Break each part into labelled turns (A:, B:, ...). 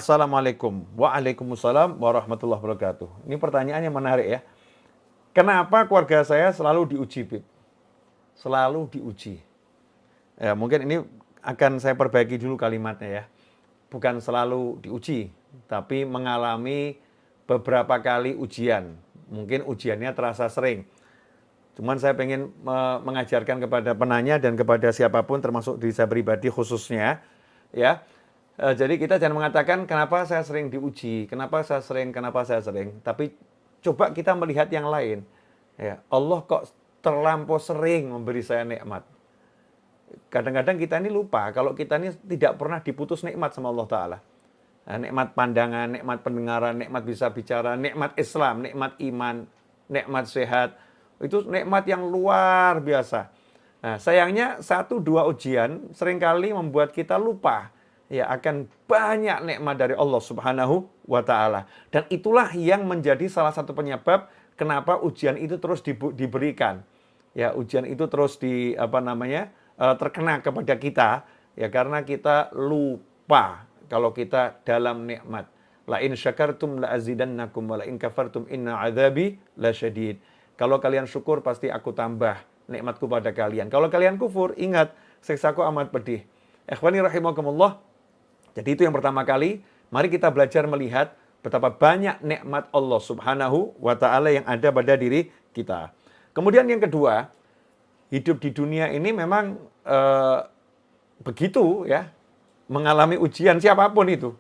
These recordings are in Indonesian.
A: Assalamualaikum. Waalaikumsalam warahmatullahi wabarakatuh. Ini pertanyaan yang menarik ya. Kenapa keluarga saya selalu diuji, Bib? Selalu diuji. Ya, mungkin ini akan saya perbaiki dulu kalimatnya ya. Bukan selalu diuji, tapi mengalami beberapa kali ujian. Mungkin ujiannya terasa sering. Cuman saya pengen mengajarkan kepada penanya dan kepada siapapun termasuk diri saya pribadi khususnya ya. Jadi kita jangan mengatakan kenapa saya sering diuji, kenapa saya sering. Tapi coba kita melihat yang lain. Ya, Allah kok terlampau sering memberi saya nikmat. Kadang-kadang kita ini lupa kalau kita ini tidak pernah diputus nikmat sama Allah Ta'ala. Nah, nikmat pandangan, nikmat pendengaran, nikmat bisa bicara, nikmat Islam, nikmat iman, nikmat sehat. Itu nikmat yang luar biasa. Nah, sayangnya 1-2 ujian seringkali membuat kita lupa ya akan banyak nikmat dari Allah Subhanahu wa Ta'ala. Dan itulah yang menjadi salah satu penyebab kenapa ujian itu terus diberikan. Ya, ujian itu terus terkena kepada kita ya karena kita lupa kalau kita dalam nikmat. La in syakartum la azidannakum wa la in kafartum inna adzabi lasyadid. Kalau kalian syukur pasti aku tambah nikmatku pada kalian. Kalau kalian kufur, ingat siksaku amat pedih. Ikhwani rahimakumullah. Jadi itu yang pertama kali, mari kita belajar melihat betapa banyak nikmat Allah Subhanahu wa Ta'ala yang ada pada diri kita. Kemudian yang kedua, hidup di dunia ini memang begitu ya, mengalami ujian siapapun itu.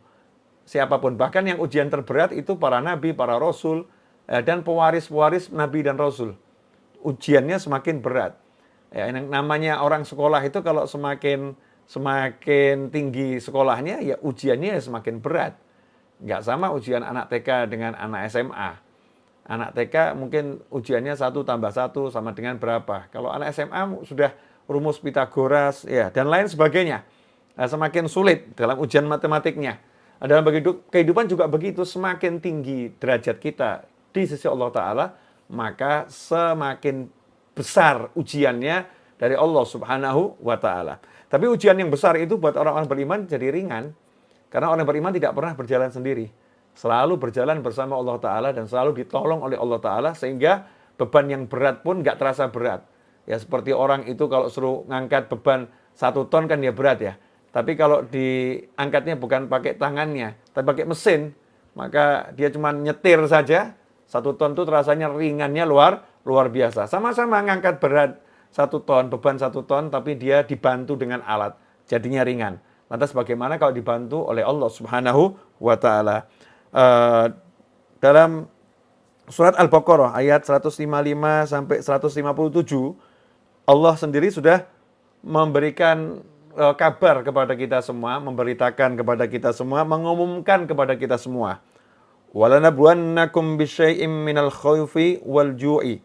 A: Siapapun, bahkan yang ujian terberat itu para nabi, para rasul, dan pewaris-pewaris nabi dan rasul. Ujiannya semakin berat. Ya, yang namanya orang sekolah itu kalau semakin tinggi sekolahnya, ya ujiannya semakin berat. Nggak sama ujian anak TK dengan anak SMA. Anak TK mungkin ujiannya 1+1 sama dengan berapa. Kalau anak SMA sudah rumus Pitagoras ya dan lain sebagainya. Nah, semakin sulit dalam ujian matematiknya. Dalam kehidupan juga begitu, semakin tinggi derajat kita di sisi Allah Ta'ala, maka semakin besar ujiannya dari Allah Subhanahu wa Ta'ala. Tapi ujian yang besar itu buat orang-orang beriman jadi ringan. Karena orang beriman tidak pernah berjalan sendiri. Selalu berjalan bersama Allah Ta'ala dan selalu ditolong oleh Allah Ta'ala sehingga beban yang berat pun nggak terasa berat. Ya seperti orang itu kalau suruh ngangkat beban 1 ton kan ya berat ya. Tapi kalau diangkatnya bukan pakai tangannya, tapi pakai mesin, maka dia cuma nyetir saja. 1 ton itu rasanya ringannya luar biasa. Sama-sama ngangkat berat 1 ton, beban 1 ton, tapi dia dibantu dengan alat. Jadinya ringan. Lantas bagaimana kalau dibantu oleh Allah Subhanahu wa Ta'ala? Dalam surat Al-Baqarah ayat 155 sampai 157, Allah sendiri sudah memberikan kabar kepada kita semua, memberitakan kepada kita semua, mengumumkan kepada kita semua. Walanabluwannakum bisyai'im minal khawfi wal ju'i.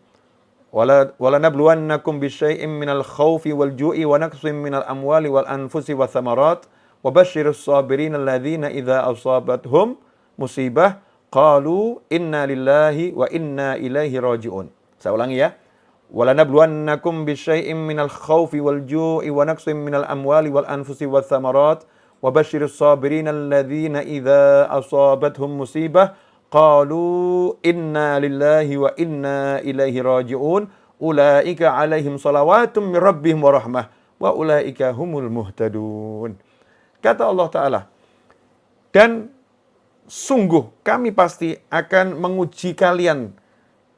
A: Walanabluwannakum bisyai'im minal khawfi wal ju'i wa naqsim minal amwali wal anfusi wa thamarat wa basyirus sabirin alladhina idza asabathum musibah qalu inna lillahi wa inna ilaihi raji'un. Saya ulangi ya. Walanabluwannakum bisyai'im minal khawfi wal ju'i wa naqsim minal amwali wal anfusi wa thamarat wa basyirus sabirin alladhina idza asabathum musibah qalu inna lillahi wa inna ilaihi raji'un ulaika alaihim salawatum min rabbihim wa rahmah wa ulaika humul muhtadun. Kata Allah Ta'ala, dan sungguh kami pasti akan menguji kalian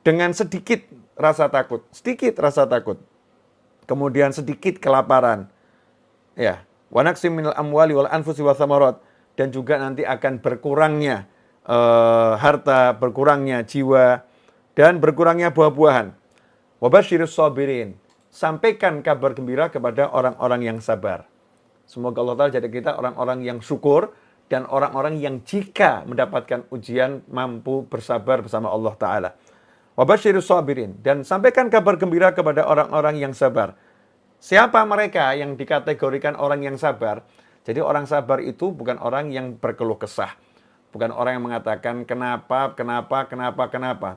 A: dengan sedikit rasa takut, kemudian sedikit kelaparan, ya, wa naqsim minal amwali wal anfusi wa thamarat, dan juga nanti akan berkurangnya harta, berkurangnya jiwa, dan berkurangnya buah-buahan. Wa basyirus sabirin, sampaikan kabar gembira kepada orang-orang yang sabar. Semoga Allah Ta'ala jadi kita orang-orang yang syukur dan orang-orang yang jika mendapatkan ujian mampu bersabar bersama Allah Ta'ala. Wa basyirus sabirin, dan sampaikan kabar gembira kepada orang-orang yang sabar. Siapa mereka yang dikategorikan orang yang sabar? Jadi orang sabar itu bukan orang yang berkeluh kesah. Bukan orang yang mengatakan kenapa.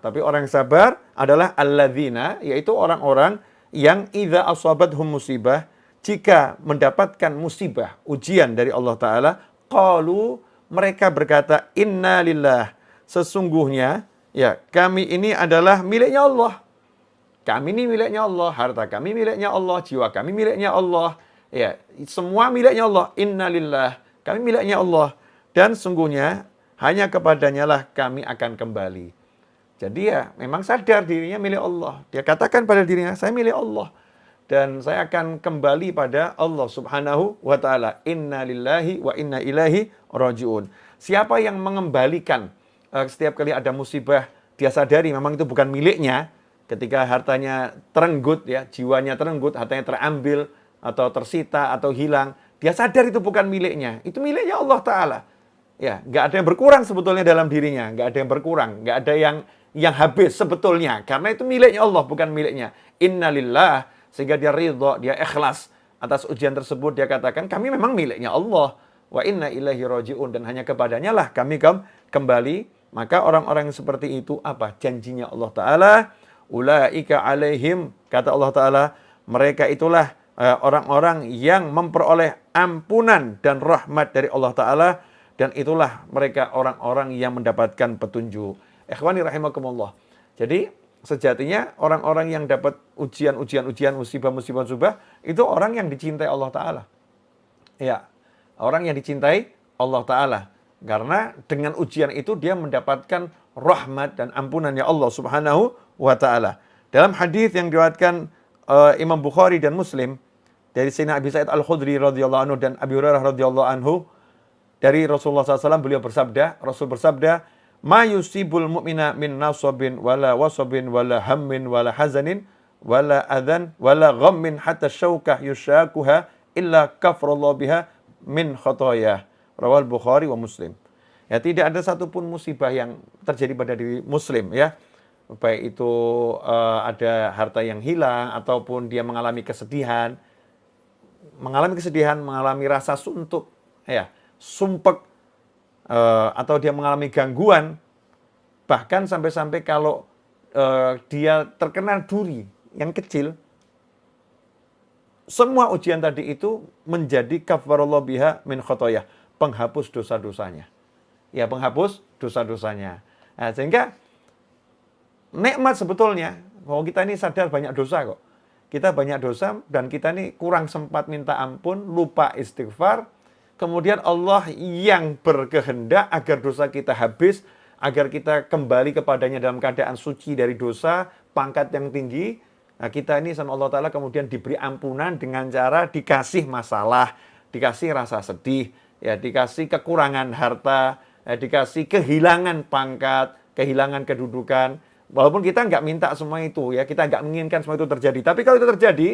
A: Tapi orang yang sabar adalah alladzina, yaitu orang-orang yang idza asabathum musibah, jika mendapatkan musibah, ujian dari Allah Ta'ala, qalu, mereka berkata, inna lillah, sesungguhnya ya kami ini adalah miliknya Allah. Kami ini miliknya Allah, harta kami miliknya Allah, jiwa kami miliknya Allah. Ya, semua miliknya Allah. Inna lillah, kami miliknya Allah. Dan sungguhnya hanya kepadanya lah kami akan kembali. Jadi ya memang sadar dirinya milik Allah. Dia katakan pada dirinya, saya milik Allah. Dan saya akan kembali pada Allah subhanahu wa ta'ala. Inna lillahi wa inna ilaihi raji'un. Siapa yang mengembalikan setiap kali ada musibah, dia sadari memang itu bukan miliknya. Ketika hartanya terenggut, ya, jiwanya terenggut, hartanya terambil, atau tersita, atau hilang. Dia sadar itu bukan miliknya. Itu miliknya Allah Ta'ala. Ya, nggak ada yang berkurang sebetulnya dalam dirinya. Nggak ada yang berkurang. Nggak ada yang habis sebetulnya. Karena itu miliknya Allah, bukan miliknya. Innalillah, sehingga dia ridho, dia ikhlas atas ujian tersebut. Dia katakan, kami memang miliknya Allah. Wa inna ilaihi raji'un. Dan hanya kepadanya lah kami kembali. Maka orang-orang yang seperti itu, apa? Janjinya Allah Ta'ala. Ulaika alaihim, kata Allah Ta'ala, mereka itulah orang-orang yang memperoleh ampunan dan rahmat dari Allah Ta'ala. Dan itulah mereka orang-orang yang mendapatkan petunjuk. Ikhwani rahimakumullah. Jadi sejatinya orang-orang yang dapat ujian-ujian, musibah-musibah, itu orang yang dicintai Allah Ta'ala. Ya, orang yang dicintai Allah Ta'ala. Karena dengan ujian itu dia mendapatkan rahmat dan ampunannya Allah Subhanahu wa Ta'ala. Dalam hadis yang diriwayatkan Imam Bukhari dan Muslim dari Sayyidina Abi Sa'id Al-Khudri radhiyallahu anhu dan Abi Hurairah radhiyallahu anhu, dari Rasulullah SAW beliau bersabda, Rasul bersabda, ma yusibul mu'mina min nasabin wala wasabin wala hammin wala hazanin wala adhan wala ghammin hatta syaukah yushakuha illa kafrallahu biha min khotoyah. Rawal Bukhari wa Muslim. Ya, tidak ada satupun musibah yang terjadi pada diri Muslim, ya. Baik itu ada harta yang hilang ataupun dia mengalami kesedihan, mengalami rasa suntuk, ya, sumpek, atau dia mengalami gangguan, bahkan sampai-sampai kalau dia terkena duri yang kecil, semua ujian tadi itu menjadi kafarallahu biha min khotoyah, penghapus dosa-dosanya. Ya, penghapus dosa-dosanya. Nah, sehingga nikmat sebetulnya, bahwa kita ini sadar banyak dosa kok. Kita banyak dosa dan kita ini kurang sempat minta ampun, lupa istighfar. Kemudian Allah yang berkehendak agar dosa kita habis, agar kita kembali kepadanya dalam keadaan suci dari dosa, pangkat yang tinggi. Nah, kita ini sama Allah Ta'ala kemudian diberi ampunan dengan cara dikasih masalah, dikasih rasa sedih, ya, dikasih kekurangan harta, dikasih kehilangan pangkat, kehilangan kedudukan. Walaupun kita nggak minta semua itu, ya, kita nggak menginginkan semua itu terjadi. Tapi kalau itu terjadi,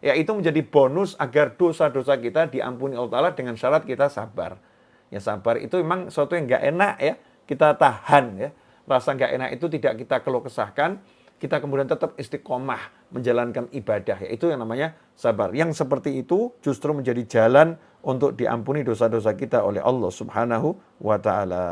A: ya itu menjadi bonus agar dosa-dosa kita diampuni Allah Ta'ala dengan syarat kita sabar. Ya, sabar itu memang sesuatu yang nggak enak, ya, kita tahan, ya. Rasa nggak enak itu tidak kita keluh kesahkan, kita kemudian tetap istiqomah menjalankan ibadah, yaitu yang namanya sabar. Yang seperti itu justru menjadi jalan untuk diampuni dosa-dosa kita oleh Allah Subhanahu wa Ta'ala.